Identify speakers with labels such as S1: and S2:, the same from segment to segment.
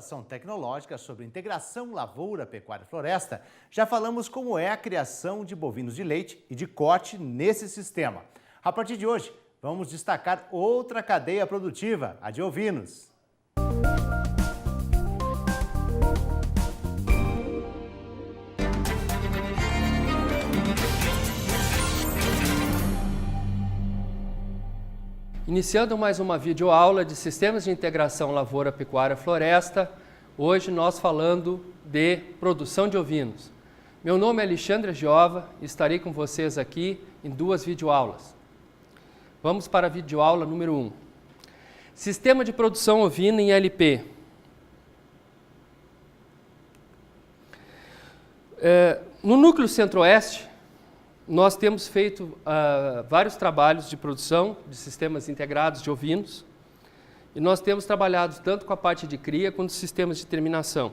S1: inovação tecnológica sobre integração lavoura, pecuária e floresta, já falamos como é a criação de bovinos de leite e de corte nesse sistema. A partir de hoje, vamos destacar outra cadeia produtiva, a de ovinos.
S2: Iniciando mais uma videoaula de Sistemas de Integração Lavoura, Pecuária, Floresta, hoje nós falando de produção de ovinos. Meu nome é Alexandre Giova e estarei com vocês aqui em duas videoaulas. Vamos para a videoaula número 1. Sistema de produção ovina em LP. No Núcleo Centro-Oeste, nós temos feito vários trabalhos de produção de sistemas integrados de ovinos e nós temos trabalhado tanto com a parte de cria quanto sistemas de terminação.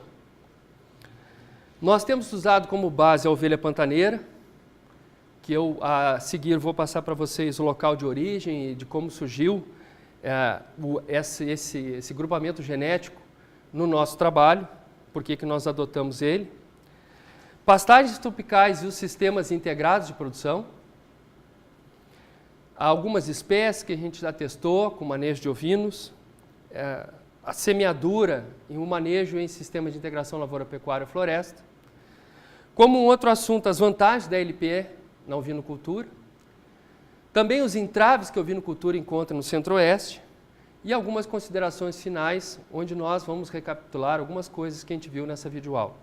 S2: Nós temos usado como base a ovelha pantaneira, que eu a seguir vou passar para vocês o local de origem e de como surgiu esse grupamento genético no nosso trabalho, por que nós adotamos ele. Pastagens tropicais e os sistemas integrados de produção. Há algumas espécies que a gente já testou com manejo de ovinos. A semeadura e o manejo em sistemas de integração lavoura, pecuária e floresta. Como um outro assunto, as vantagens da LPE na ovinocultura. Também os entraves que a ovinocultura encontra no Centro-Oeste. E algumas considerações finais, onde nós vamos recapitular algumas coisas que a gente viu nessa videoaula.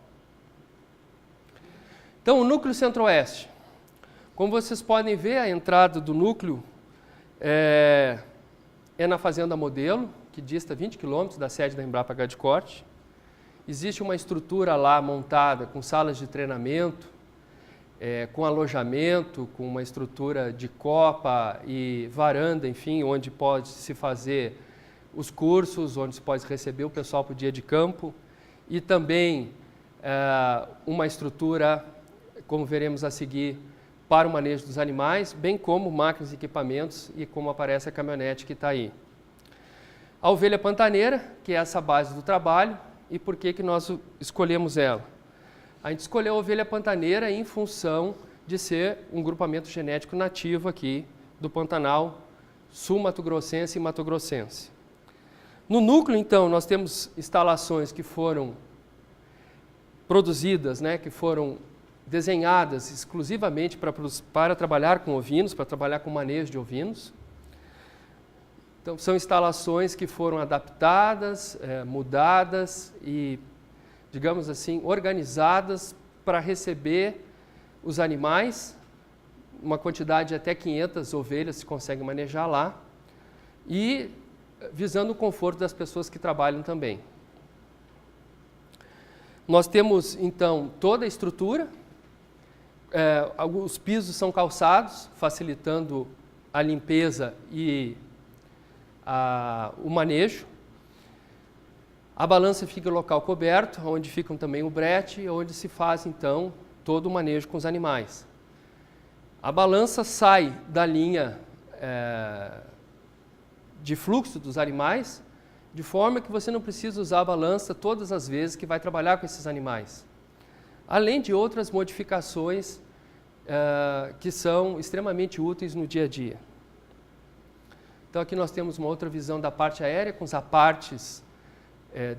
S2: Então, o Núcleo Centro-Oeste. Como vocês podem ver, a entrada do núcleo é na Fazenda Modelo, que dista 20 quilômetros da sede da Embrapa Gado de Corte. Existe uma estrutura lá montada com salas de treinamento, com alojamento, com uma estrutura de copa e varanda, enfim, onde pode se fazer os cursos, onde se pode receber o pessoal para o dia de campo. E também uma estrutura, como veremos a seguir, para o manejo dos animais, bem como máquinas e equipamentos e como aparece a caminhonete que está aí. A ovelha pantaneira, que é essa base do trabalho, e por que nós escolhemos ela? A gente escolheu a ovelha pantaneira em função de ser um grupamento genético nativo aqui do Pantanal sul-mato-grossense e mato-grossense. No núcleo, então, nós temos instalações que foram produzidas, que foram desenhadas exclusivamente para trabalhar com ovinos, para trabalhar com manejo de ovinos. Então, são instalações que foram adaptadas, mudadas e, digamos assim, organizadas para receber os animais, uma quantidade de até 500 ovelhas se consegue manejar lá, e visando o conforto das pessoas que trabalham também. Nós temos, então, toda a estrutura. Os pisos são calçados, facilitando a limpeza e o manejo. A balança fica em local coberto, onde ficam também o brete, onde se faz, então, todo o manejo com os animais. A balança sai da linha de fluxo dos animais, de forma que você não precisa usar a balança todas as vezes que vai trabalhar com esses animais. Além de outras modificações que são extremamente úteis no dia a dia. Então aqui nós temos uma outra visão da parte aérea, com os apartes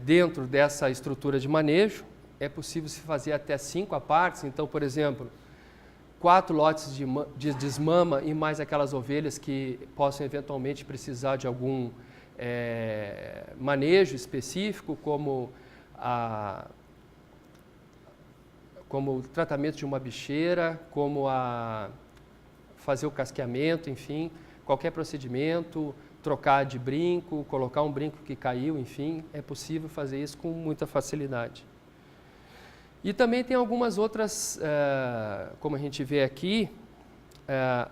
S2: dentro dessa estrutura de manejo. É possível se fazer até 5 apartes, então, por exemplo, 4 lotes de desmama e mais aquelas ovelhas que possam eventualmente precisar de algum manejo específico, como o tratamento de uma bicheira, como fazer o casqueamento, enfim, qualquer procedimento, trocar de brinco, colocar um brinco que caiu, enfim, é possível fazer isso com muita facilidade. E também tem algumas outras, como a gente vê aqui,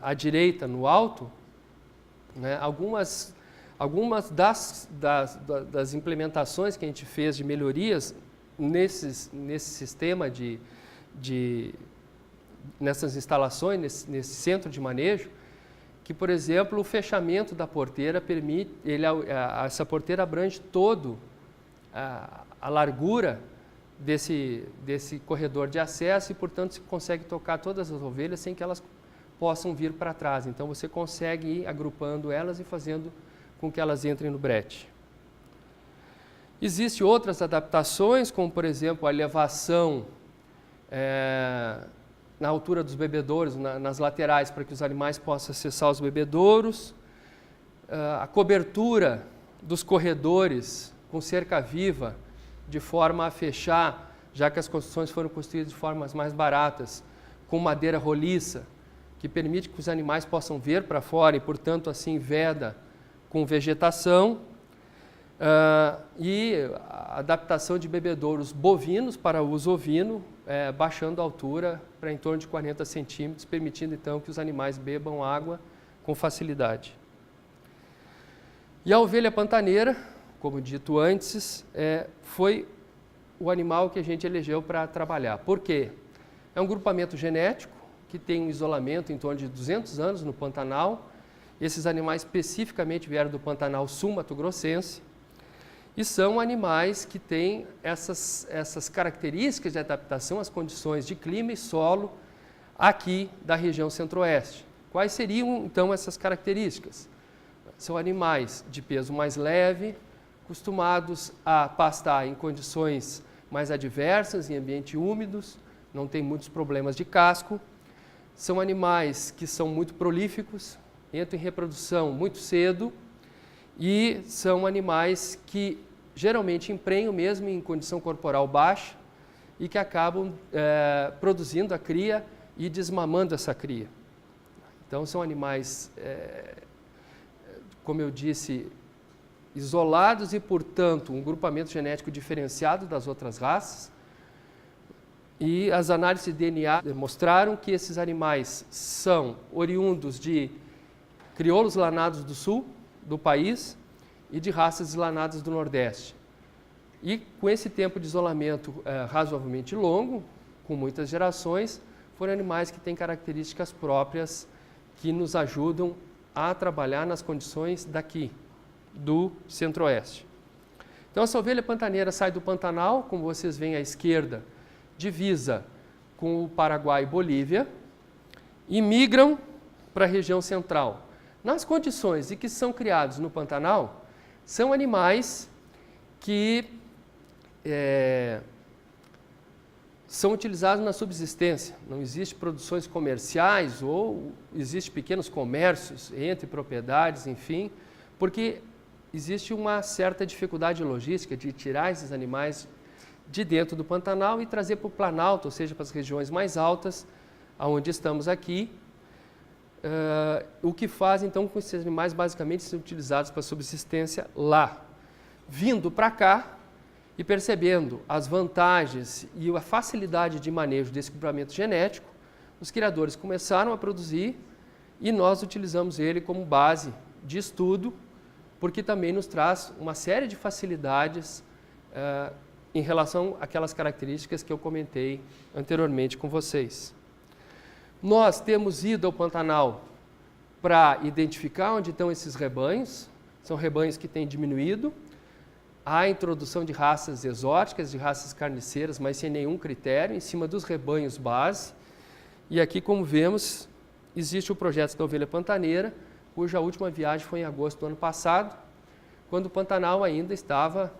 S2: à direita, no alto, algumas das implementações que a gente fez de melhorias nesse sistema nessas instalações, nesse centro de manejo, que, por exemplo, o fechamento da porteira permite, essa porteira abrange todo a largura desse corredor de acesso e, portanto, se consegue tocar todas as ovelhas sem que elas possam vir para trás. Então, você consegue ir agrupando elas e fazendo com que elas entrem no brete. Existem outras adaptações, como, por exemplo, a elevação na altura dos bebedouros, nas laterais, para que os animais possam acessar os bebedouros. A cobertura dos corredores com cerca viva, de forma a fechar, já que as construções foram construídas de formas mais baratas, com madeira roliça, que permite que os animais possam ver para fora e, portanto, assim veda com vegetação. E a adaptação de bebedouros bovinos para uso ovino, baixando a altura para em torno de 40 centímetros, permitindo então que os animais bebam água com facilidade. E a ovelha pantaneira, como dito antes, foi o animal que a gente elegeu para trabalhar. Por quê? É um grupamento genético que tem um isolamento em torno de 200 anos no Pantanal. Esses animais especificamente vieram do Pantanal sul-mato-grossense e são animais que têm essas características de adaptação às condições de clima e solo aqui da região centro-oeste. Quais seriam, então, essas características? São animais de peso mais leve, acostumados a pastar em condições mais adversas, em ambientes úmidos, não tem muitos problemas de casco. São animais que são muito prolíficos, entram em reprodução muito cedo e são animais que geralmente emprenham mesmo em condição corporal baixa e que acabam produzindo a cria e desmamando essa cria. Então são animais, como eu disse, isolados e, portanto, um grupamento genético diferenciado das outras raças. E as análises de DNA demonstraram que esses animais são oriundos de crioulos lanados do sul do país e de raças deslanadas do Nordeste. E com esse tempo de isolamento razoavelmente longo, com muitas gerações, foram animais que têm características próprias que nos ajudam a trabalhar nas condições daqui, do centro-oeste. Então, essa ovelha pantaneira sai do Pantanal, como vocês veem à esquerda, divisa com o Paraguai e Bolívia, e migram para a região central. Nas condições em que são criados no Pantanal, são animais que são utilizados na subsistência. Não existe produções comerciais ou existe pequenos comércios entre propriedades, enfim, porque existe uma certa dificuldade logística de tirar esses animais de dentro do Pantanal e trazer para o Planalto, ou seja, para as regiões mais altas, onde estamos aqui, o que faz então com que esses animais basicamente sejam utilizados para subsistência lá. Vindo para cá e percebendo as vantagens e a facilidade de manejo desse grupamento genético, os criadores começaram a produzir e nós utilizamos ele como base de estudo, porque também nos traz uma série de facilidades em relação àquelas características que eu comentei anteriormente com vocês. Nós temos ido ao Pantanal para identificar onde estão esses rebanhos, são rebanhos que têm diminuído, há a introdução de raças exóticas, de raças carniceiras, mas sem nenhum critério, em cima dos rebanhos base. E aqui, como vemos, existe o projeto da ovelha pantaneira, cuja última viagem foi em agosto do ano passado, quando o Pantanal ainda estava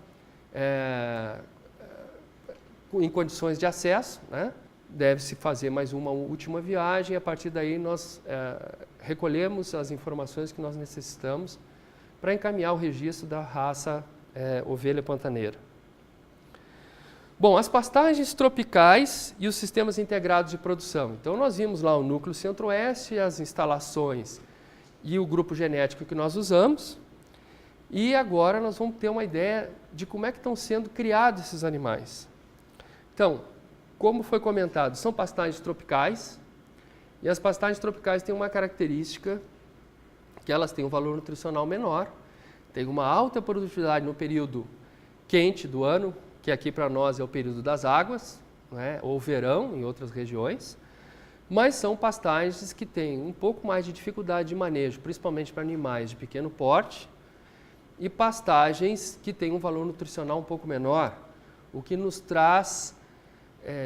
S2: em condições de acesso, né? Deve-se fazer mais uma última viagem e a partir daí nós recolhemos as informações que nós necessitamos para encaminhar o registro da raça ovelha pantaneira. Bom, as pastagens tropicais e os sistemas integrados de produção. Então nós vimos lá o núcleo centro-oeste, as instalações e o grupo genético que nós usamos. E agora nós vamos ter uma ideia de como é que estão sendo criados esses animais. Então, como foi comentado, são pastagens tropicais e as pastagens tropicais têm uma característica que elas têm um valor nutricional menor, tem uma alta produtividade no período quente do ano, que aqui para nós é o período das águas, né, ou verão em outras regiões, mas são pastagens que têm um pouco mais de dificuldade de manejo, principalmente para animais de pequeno porte, e pastagens que têm um valor nutricional um pouco menor, o que nos traz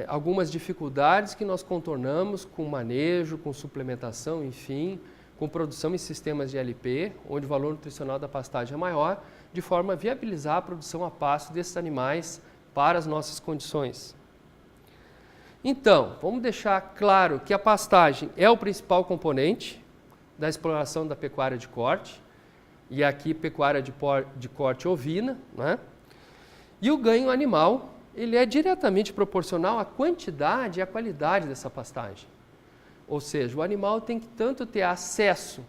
S2: algumas dificuldades que nós contornamos com manejo, com suplementação, enfim, com produção em sistemas de LP, onde o valor nutricional da pastagem é maior, de forma a viabilizar a produção a pasto desses animais para as nossas condições. Então, vamos deixar claro que a pastagem é o principal componente da exploração da pecuária de corte, e aqui pecuária de corte ovina, né? E o ganho animal, ele é diretamente proporcional à quantidade e à qualidade dessa pastagem. Ou seja, o animal tem que tanto ter acesso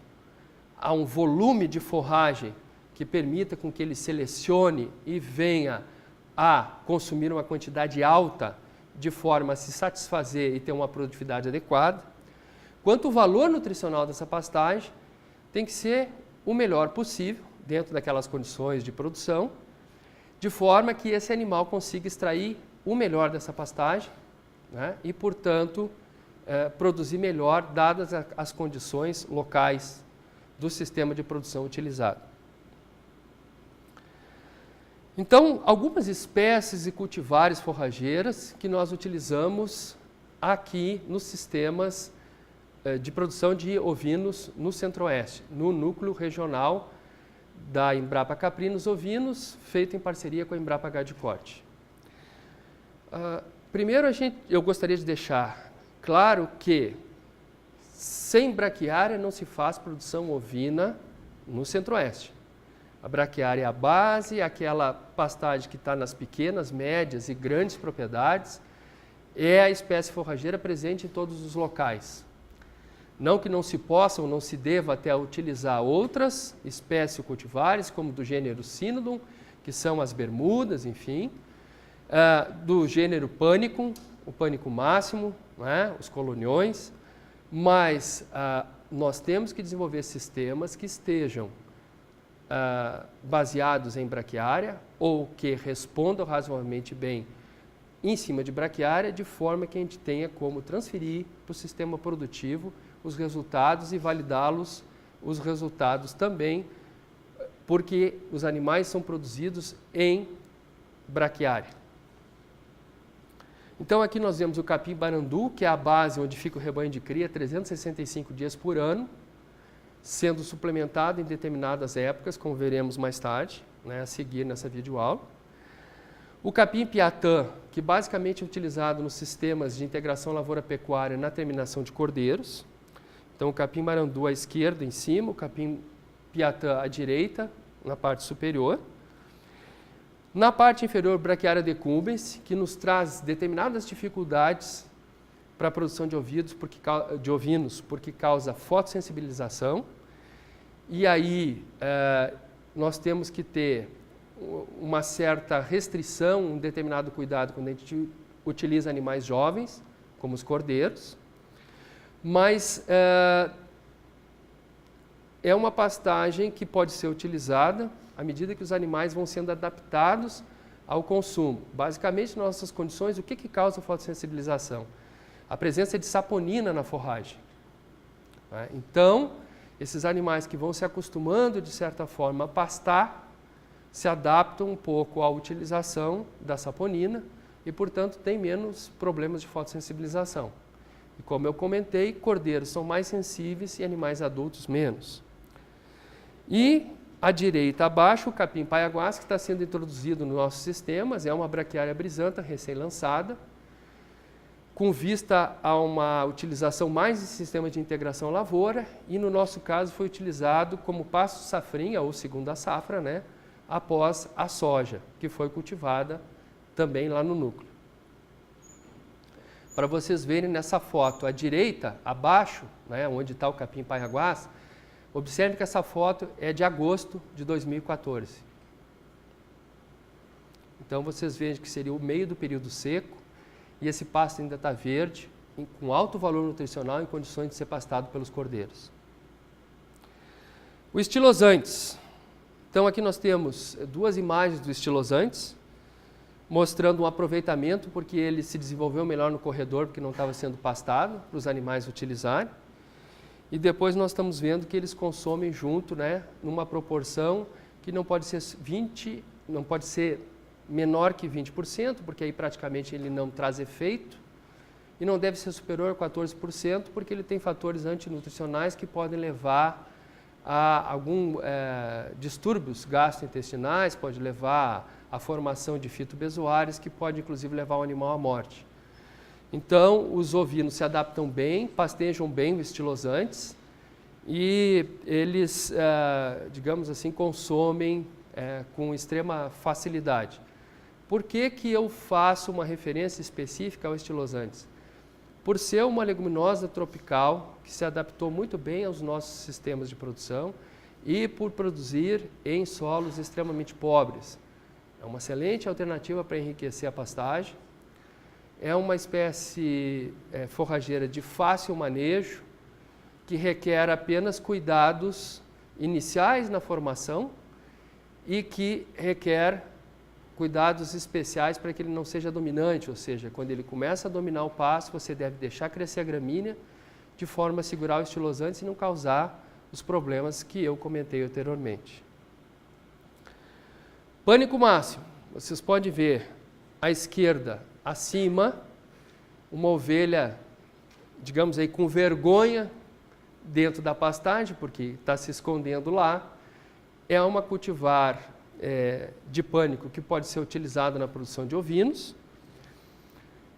S2: a um volume de forragem que permita com que ele selecione e venha a consumir uma quantidade alta de forma a se satisfazer e ter uma produtividade adequada, quanto o valor nutricional dessa pastagem tem que ser o melhor possível dentro daquelas condições de produção, de forma que esse animal consiga extrair o melhor dessa pastagem, né? E, portanto, produzir melhor dadas as condições locais do sistema de produção utilizado. Então, algumas espécies e cultivares forrageiras que nós utilizamos aqui nos sistemas de produção de ovinos no Centro-Oeste, no núcleo regional da Embrapa Caprinos Ovinos, feito em parceria com a Embrapa Gado de Corte. Primeiro, eu gostaria de deixar claro que sem braquiária não se faz produção ovina no Centro-Oeste. A braquiária é a base, aquela pastagem que está nas pequenas, médias e grandes propriedades, é a espécie forrageira presente em todos os locais. Não que não se possa ou não se deva até utilizar outras espécies ou cultivares, como do gênero Cynodon, que são as bermudas, enfim, do gênero Panicum, o Panicum máximo, né, os coloniões, mas nós temos que desenvolver sistemas que estejam baseados em braquiária ou que respondam razoavelmente bem em cima de braquiária, de forma que a gente tenha como transferir para o sistema produtivo os resultados e validá-los, os resultados também, porque os animais são produzidos em braquiária. Então aqui nós vemos o capim barandu, que é a base onde fica o rebanho de cria 365 dias por ano, sendo suplementado em determinadas épocas, como veremos mais tarde, né, a seguir nessa videoaula. O capim piatã, que basicamente é utilizado nos sistemas de integração lavoura-pecuária na terminação de cordeiros. Então o capim barandu à esquerda, em cima, o capim piatã à direita, na parte superior. Na parte inferior, braquiária decumbens, que nos traz determinadas dificuldades para a produção de ovinos, porque causa fotossensibilização. E aí nós temos que ter uma certa restrição, um determinado cuidado quando a gente utiliza animais jovens, como os cordeiros. Mas é uma pastagem que pode ser utilizada à medida que os animais vão sendo adaptados ao consumo. Basicamente, nas nossas condições, o que causa a fotossensibilização? A presença de saponina na forragem. Então, esses animais que vão se acostumando, de certa forma, a pastar, se adaptam um pouco à utilização da saponina e, portanto, tem menos problemas de fotossensibilização. E como eu comentei, cordeiros são mais sensíveis e animais adultos menos. E à direita abaixo, o capim paiaguás, que está sendo introduzido nos nossos sistemas, é uma braquiária brisanta recém-lançada, com vista a uma utilização mais em sistema de integração lavoura, e no nosso caso foi utilizado como pasto safrinha, ou segunda safra, né, após a soja, que foi cultivada também lá no núcleo. Para vocês verem nessa foto, à direita, abaixo, né, onde está o capim paiaguás, observe que essa foto é de agosto de 2014. Então vocês veem que seria o meio do período seco e esse pasto ainda está verde, com alto valor nutricional em condições de ser pastado pelos cordeiros. O estilosantes. Então aqui nós temos duas imagens do estilosantes, mostrando um aproveitamento, porque ele se desenvolveu melhor no corredor, porque não estava sendo pastado para os animais utilizarem. E depois nós estamos vendo que eles consomem junto, né, numa proporção que não pode ser menor que 20%, porque aí praticamente ele não traz efeito, e não deve ser superior a 14%, porque ele tem fatores antinutricionais que podem levar a alguns distúrbios gastrointestinais, pode levar à formação de fitobezoares, que pode inclusive levar o animal à morte. Então, os ovinos se adaptam bem, pastejam bem os estilosantes e eles, digamos assim, consomem com extrema facilidade. Por que que eu faço uma referência específica aos estilosantes? Por ser uma leguminosa tropical que se adaptou muito bem aos nossos sistemas de produção e por produzir em solos extremamente pobres. É uma excelente alternativa para enriquecer a pastagem. É uma espécie forrageira de fácil manejo, que requer apenas cuidados iniciais na formação e que requer cuidados especiais para que ele não seja dominante, ou seja, quando ele começa a dominar o pasto, você deve deixar crescer a gramínea de forma a segurar o estilosante e não causar os problemas que eu comentei anteriormente. Pânico máximo, vocês podem ver à esquerda, acima, uma ovelha, digamos aí, com vergonha dentro da pastagem, porque está se escondendo lá. É uma cultivar de pânico que pode ser utilizada na produção de ovinos.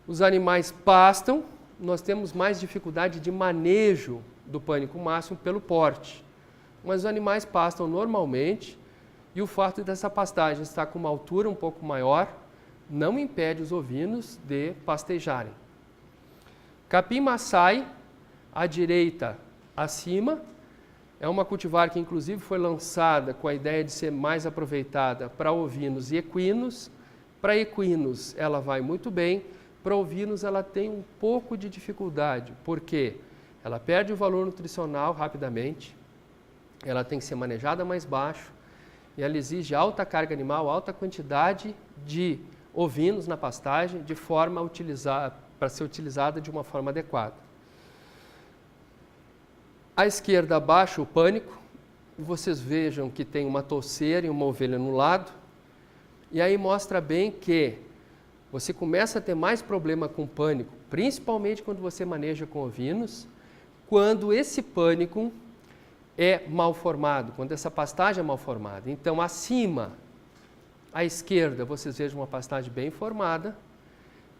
S2: Os animais pastam, nós temos mais dificuldade de manejo do pânico máximo pelo porte, mas os animais pastam normalmente e o fato dessa pastagem estar com uma altura um pouco maior não impede os ovinos de pastejarem. Capim Maasai, à direita acima, é uma cultivar que inclusive foi lançada com a ideia de ser mais aproveitada para ovinos e equinos. Para equinos ela vai muito bem, para ovinos ela tem um pouco de dificuldade, porque ela perde o valor nutricional rapidamente, ela tem que ser manejada mais baixo e ela exige alta carga animal, alta quantidade de ovinos na pastagem, de forma a utilizar, para ser utilizada de uma forma adequada. À esquerda, abaixo, o pânico. Vocês vejam que tem uma touceira e uma ovelha no lado. E aí mostra bem que você começa a ter mais problema com pânico, principalmente quando você maneja com ovinos, quando esse pânico é mal formado, quando essa pastagem é mal formada. Então, acima, à esquerda, vocês vejam uma pastagem bem formada,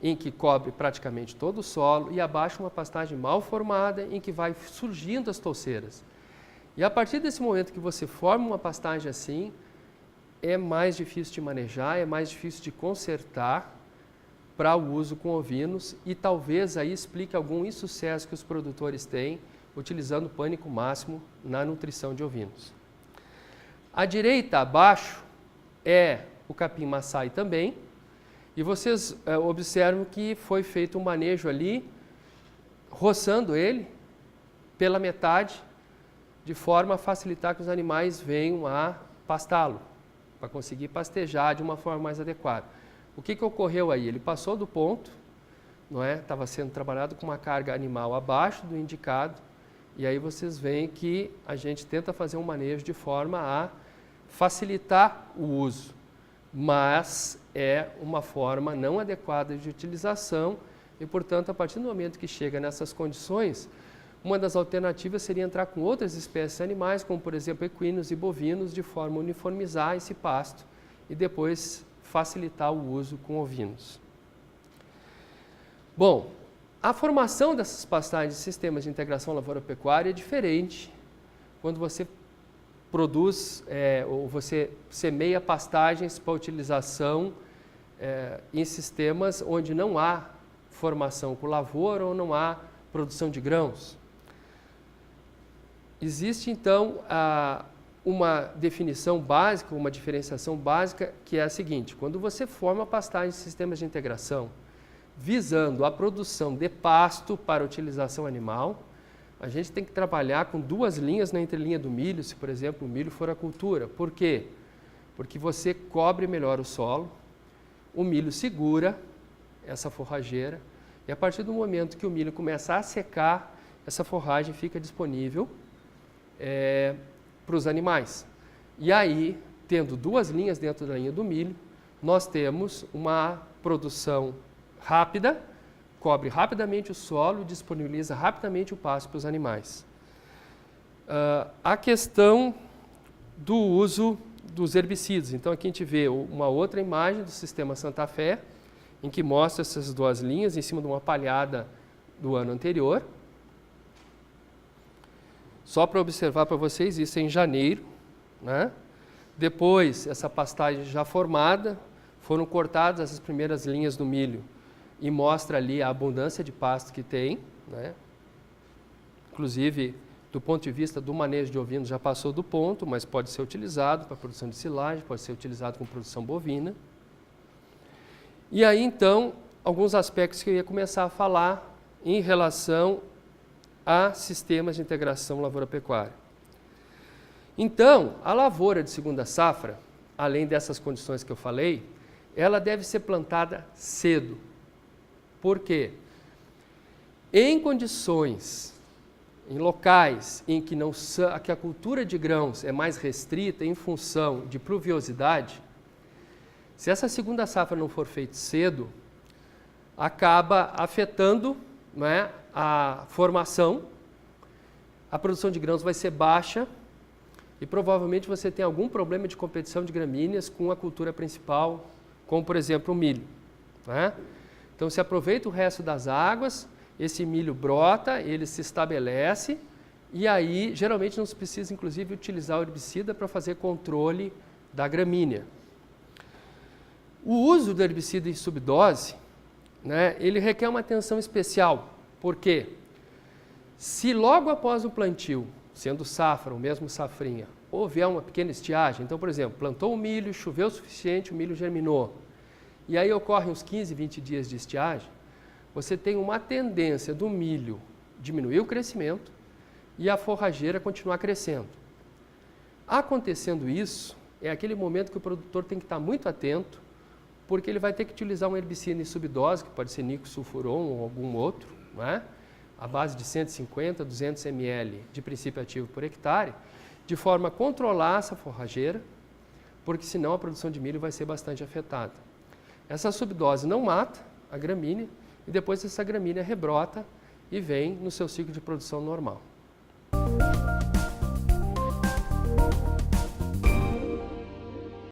S2: em que cobre praticamente todo o solo, e abaixo uma pastagem mal formada, em que vai surgindo as touceiras. E a partir desse momento que você forma uma pastagem assim, é mais difícil de manejar, é mais difícil de consertar para o uso com ovinos, e talvez aí explique algum insucesso que os produtores têm utilizando o pânico máximo na nutrição de ovinos. À direita, abaixo, é o Capim Maasai também, e vocês observam que foi feito um manejo ali, roçando ele pela metade, de forma a facilitar que os animais venham a pastá-lo, para conseguir pastejar de uma forma mais adequada. O que ocorreu aí? Ele passou do ponto, não é? Estava sendo trabalhado com uma carga animal abaixo do indicado, e aí vocês veem que a gente tenta fazer um manejo de forma a facilitar o uso, mas é uma forma não adequada de utilização e, portanto, a partir do momento que chega nessas condições, uma das alternativas seria entrar com outras espécies animais, como, por exemplo, equinos e bovinos, de forma a uniformizar esse pasto e depois facilitar o uso com ovinos. Bom, a formação dessas pastagens de sistemas de integração lavoura-pecuária é diferente quando você produz ou você semeia pastagens para utilização em sistemas onde não há formação com lavoura ou não há produção de grãos. Existe, então, uma definição básica, uma diferenciação básica, que é a seguinte: quando você forma pastagens de sistemas de integração visando a produção de pasto para utilização animal, a gente tem que trabalhar com duas linhas na entrelinha do milho, se, por exemplo, o milho for a cultura. Por quê? Porque você cobre melhor o solo, o milho segura essa forrageira, e a partir do momento que o milho começa a secar, essa forragem fica disponível para os animais. E aí, tendo duas linhas dentro da linha do milho, nós temos uma produção rápida, cobre rapidamente o solo e disponibiliza rapidamente o pasto para os animais. A questão do uso dos herbicidas. Então, aqui a gente vê uma outra imagem do sistema Santa Fé, em que mostra essas duas linhas em cima de uma palhada do ano anterior. Só para observar para vocês, isso é em janeiro, né? Depois, essa pastagem já formada, foram cortadas essas primeiras linhas do milho e mostra ali a abundância de pasto que tem, né? Inclusive, do ponto de vista do manejo de ovinos, já passou do ponto, mas pode ser utilizado para produção de silagem, pode ser utilizado com produção bovina. E aí, então, alguns aspectos que eu ia começar a falar em relação a sistemas de integração lavoura-pecuária. Então, a lavoura de segunda safra, além dessas condições que eu falei, ela deve ser plantada cedo. Por quê? Em condições, em locais em que a cultura de grãos é mais restrita em função de pluviosidade, se essa segunda safra não for feita cedo, acaba afetando, né, a formação, a produção de grãos vai ser baixa e provavelmente você tem algum problema de competição de gramíneas com a cultura principal, como por exemplo o milho, né? Então se aproveita o resto das águas, esse milho brota, ele se estabelece e aí geralmente não se precisa inclusive utilizar o herbicida para fazer controle da gramínea. O uso do herbicida em subdose, né, ele requer uma atenção especial, porque se logo após o plantio, sendo safra ou mesmo safrinha, houver uma pequena estiagem, então por exemplo, plantou o milho, choveu o suficiente, o milho germinou, e aí ocorrem uns 15, 20 dias de estiagem, você tem uma tendência do milho diminuir o crescimento e a forrageira continuar crescendo. Acontecendo isso, é aquele momento que o produtor tem que estar muito atento, porque ele vai ter que utilizar um herbicida em subdose, que pode ser nicosulfuron ou algum outro, né? A base de 150, 200 ml de princípio ativo por hectare, de forma a controlar essa forrageira, porque senão a produção de milho vai ser bastante afetada. Essa subdose não mata a gramínea e depois essa gramínea rebrota e vem no seu ciclo de produção normal.